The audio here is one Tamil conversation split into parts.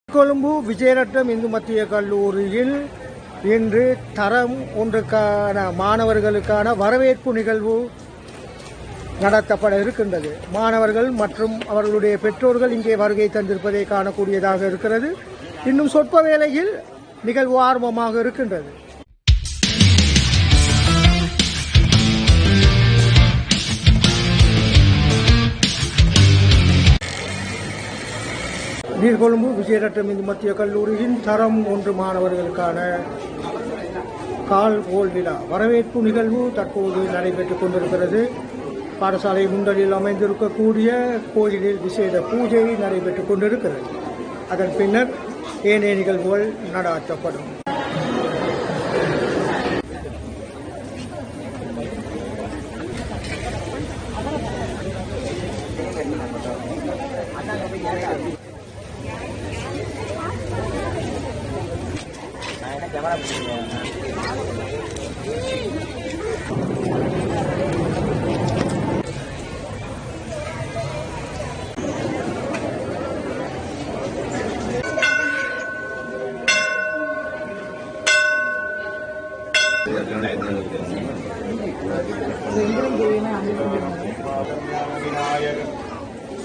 கொழும்பு விஜயரட்னம் இந்து மத்திய கல்லூரியில் இன்று தரம் ஒன்றுக்கான மாணவர்களுக்கான வரவேற்பு நிகழ்வு நடத்தப்பட இருக்கின்றது. மாணவர்கள் மற்றும் அவர்களுடைய பெற்றோர்கள் இங்கே வருகை தந்திருப்பதை காணக்கூடியதாக இருக்கிறது. இன்னும் சொற்ப வேளையில் நிகழ்வு ஆர்வமாக இருக்கின்றது. நீர்கொழும்பு விஜயரட்னம் இந்து மத்திய கல்லூரியின் தரம் ஒன்று மாணவர்களுக்கான கால்கோள் விழா வரவேற்பு நிகழ்வு தற்போது நடைபெற்றுக் கொண்டிருக்கிறது. பாடசாலை முண்டலில் அமைந்திருக்கக்கூடிய கோயிலில் விசேட பூஜை நடைபெற்றுக் கொண்டிருக்கிறது. அதன் பின்னர் ஏனைய நிகழ்வுகள் நடாத்தப்படும்.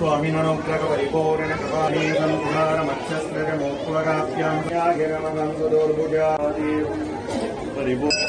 स्वामिनोग्रह परिपूर्ण कृपालीनं पुनरमक्षस्त्रमोक्वगाप्यां यागिरमगं सुदोर्भुजादि परिपूर्ण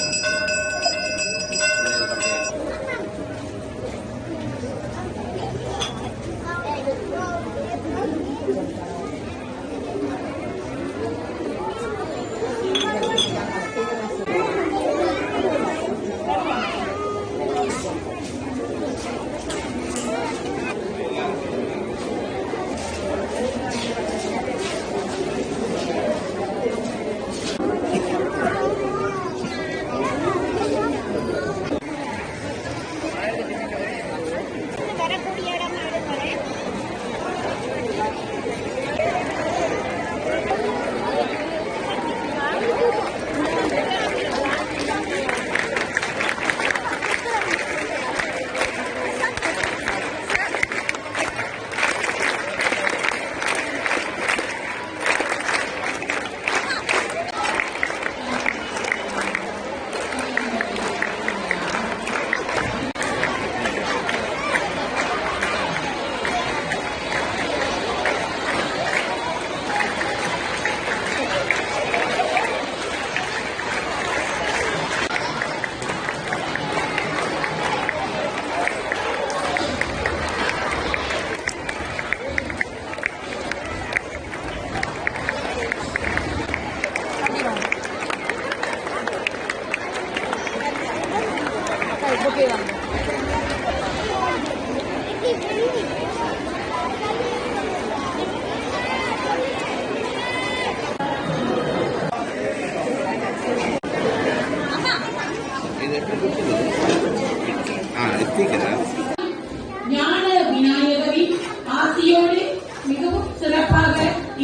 ஞான விநாயகரின் ஆசியோடு மிகவும் சிறப்பாக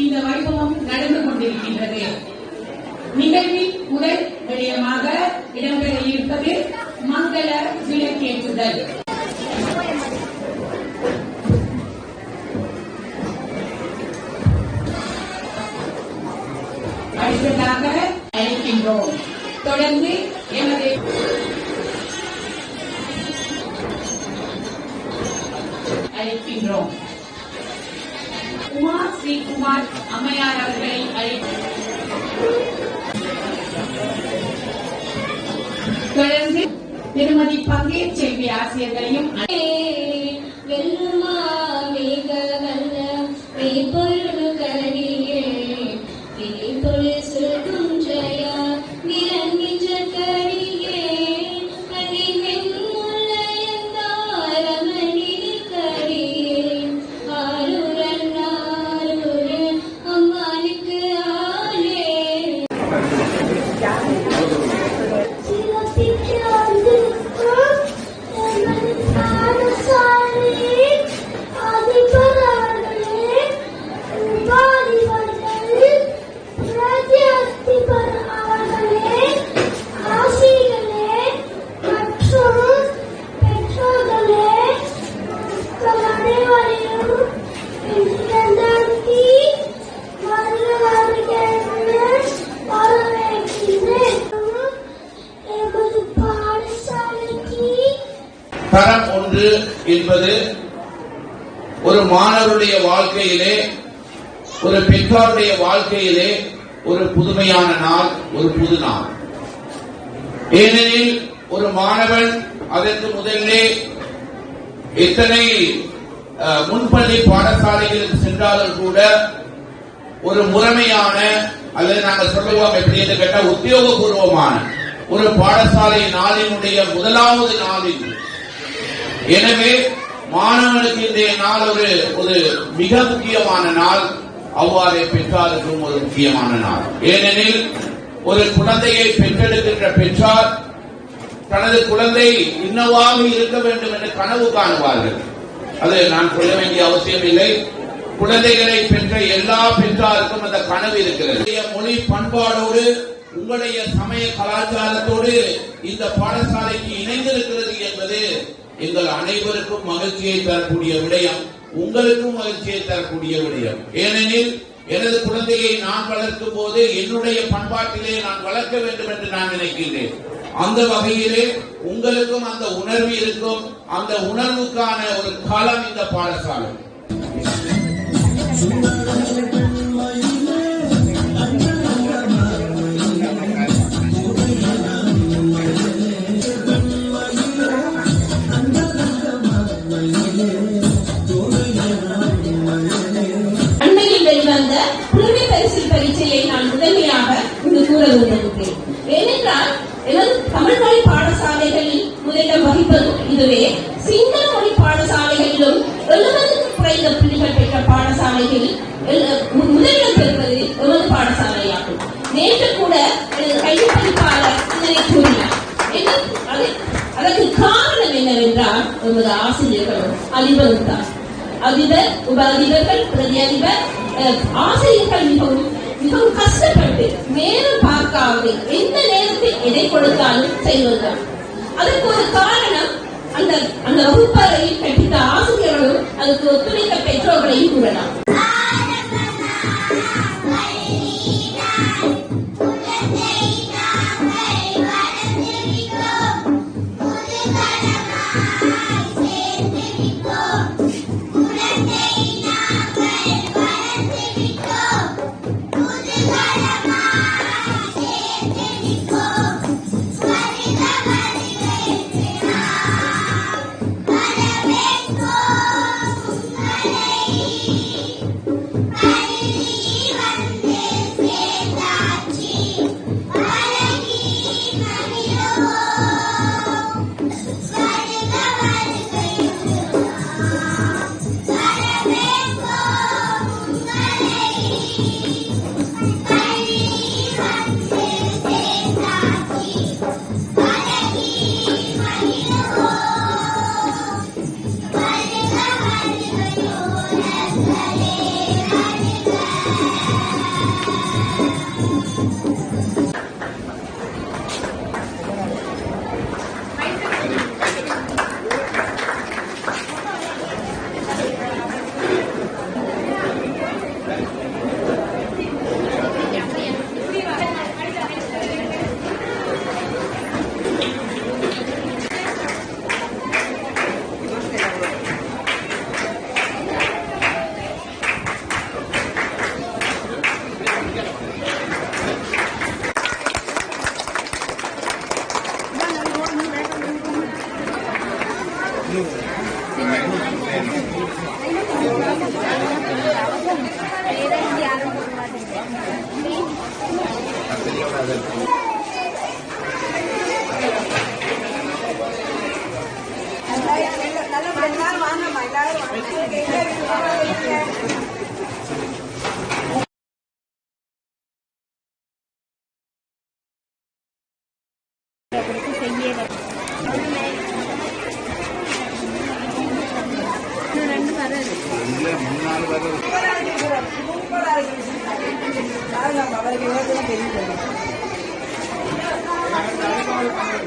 இந்த வைபவம் நடந்து கொண்டிருக்கின்றது. நிகழ்வின் முதல் விடயமாக இடம்பெற இருப்பது மங்கள விளக்கேற்றுதல். அடுத்ததாக அழைக்கின்றோம். தொடர்ந்து எமது அழைக்கின்றோம் உமா ஸ்ரீகுமார் அம்மையார் அவர்களை தொடர்ந்து திருமதி பங்கேற்செல்வி ஆசிரியர்களையும் தரம் 1 என்பது ஒரு மாணவருடைய வாழ்க்கையிலே, ஒரு பெற்றோருடைய வாழ்க்கையிலே ஒரு புதுமையான நாள், ஒரு புது நாள். ஏனெனில் ஒரு மாணவன் அதற்கு முதலே எத்தனை முன்பள்ளி பாடசாலைகளுக்கு சென்றாலும் கூட ஒரு முறைமையான, அல்லது நாங்கள் சொல்லுவோம் எப்படி என்று கேட்டால் உத்தியோகபூர்வமான ஒரு பாடசாலை நாளினுடைய முதலாவது நாளில். எனவே மாணவனுக்கு இன்றைய நாள் ஒரு மிக முக்கியமான நாள். அவ்வாறே பெற்றாருக்கும் ஒரு முக்கியமான நாள். ஏனெனில் ஒரு குழந்தையை பெற்றெடுக்கின்ற பெற்றார் தனது குழந்தை இன்னவாக இருக்க வேண்டும் என்று கனவு காணுவார்கள். அது நான் சொல்ல வேண்டிய அவசியம் இல்லை. குழந்தைகளை பெற்ற எல்லா பெற்றாருக்கும் அந்த கனவு இருக்கிறது. மொழி பண்பாடோடு உங்களுடைய சமய கலாச்சாரத்தோடு இந்த பாடசாலைக்கு இணைந்திருக்கிறது என்பது எங்கள் அனைவருக்கும் மகிழ்ச்சியை தரக்கூடிய விடயம், உங்களுக்கும் மகிழ்ச்சியை தரக்கூடிய விடயம். ஏனெனில் எனது குழந்தையை நான் வளர்க்கும் போது என்னுடைய பண்பாட்டிலே நான் வளர்க்க வேண்டும் என்று நான் நினைக்கின்றேன். அந்த வகையிலே உங்களுக்கும் அந்த உணர்வு இருக்கும். அந்த உணர்வுக்கான ஒரு களம் இந்த பாடசாலை. அண்மையில் வெளிவந்த புலமை பரிசில் பரீட்சையை நான் முதன்மையாக இங்கு கூற விரும்புகிறேன். ஏனென்றால் எனது தமிழ் மொழி பாடசாலைகளில் முதலிடம் வகிப்பதும் இதுவே. சிங்கள மொழி பாடசாலைகளிலும் 70க்கும் குறைந்த புள்ளிகள் பெற்ற பாடசாலைகளில் முதலிடம் பெறுவது எமது பாடசாலையாகும். நேற்று கூட எனது கல்வி பதிப்பாளர் இதனை கூறினார். அதற்கு காரணம் என்னவென்றால் எமது ஆசிரியர்களும் அதிபரும் தான். அதிபர், உப அதிபர்கள், பிரதி அதிபர், ஆசிரியர்கள் மிகவும் கஷ்டப்பட்டு நேரம் பார்க்காது எந்த நேரத்தில் எதை கொடுத்தாலும் செய்வதுதான். அதற்கு ஒரு காரணம் அந்த வகுப்பறையில் கற்பித்த ஆசிரியர்களும் அதுக்கு ஒத்துழைத்த பெற்றோர்களையும் கூறலாம்.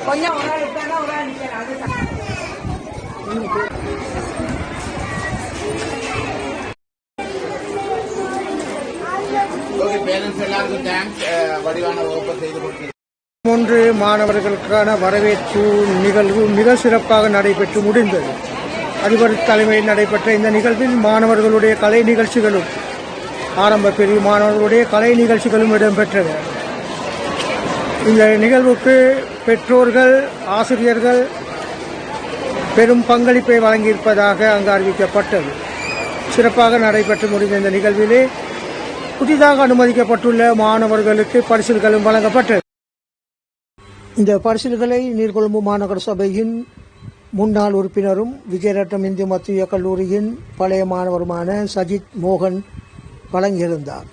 கொஞ்சம் ஒரு ஆள் விட்டாங்க, ஒரு ஆள் நிற்கிறாங்க. பேரண்ட்ஸ் எல்லாருக்கும் தேங்க்ஸ். வடிவான வகுப்பை செய்து கொடுத்து இன்று மாணவர்களுக்கான வரவேற்பு நிகழ்வு மிக சிறப்பாக நடைபெற்று முடிந்தது. அதிபர் தலைமையில் நடைபெற்ற இந்த நிகழ்வில் மாணவர்களுடைய கலை நிகழ்ச்சிகளும் ஆரம்ப பிரிவு மாணவர்களுடைய கலை நிகழ்ச்சிகளும் இடம்பெற்றன. இந்த நிகழ்வுக்கு பெற்றோர்கள், ஆசிரியர்கள் பெரும் பங்களிப்பை வழங்கியிருப்பதாக அங்கு அறிவிக்கப்பட்டது. சிறப்பாக நடைபெற்று முடிந்த இந்த நிகழ்விலே புதிதாக அனுமதிக்கப்பட்டுள்ள மாணவர்களுக்கு பரிசில்களும் வழங்கப்பட்டது. இந்த பரிசில்களை நீர்கொழும்பு மாநகர சபையின் முன்னாள் உறுப்பினரும் விஜயரட்னம் இந்து மத்திய கல்லூரியின் பழைய மாணவருமான சஜித் மோகன் வழங்கியிருந்தார்.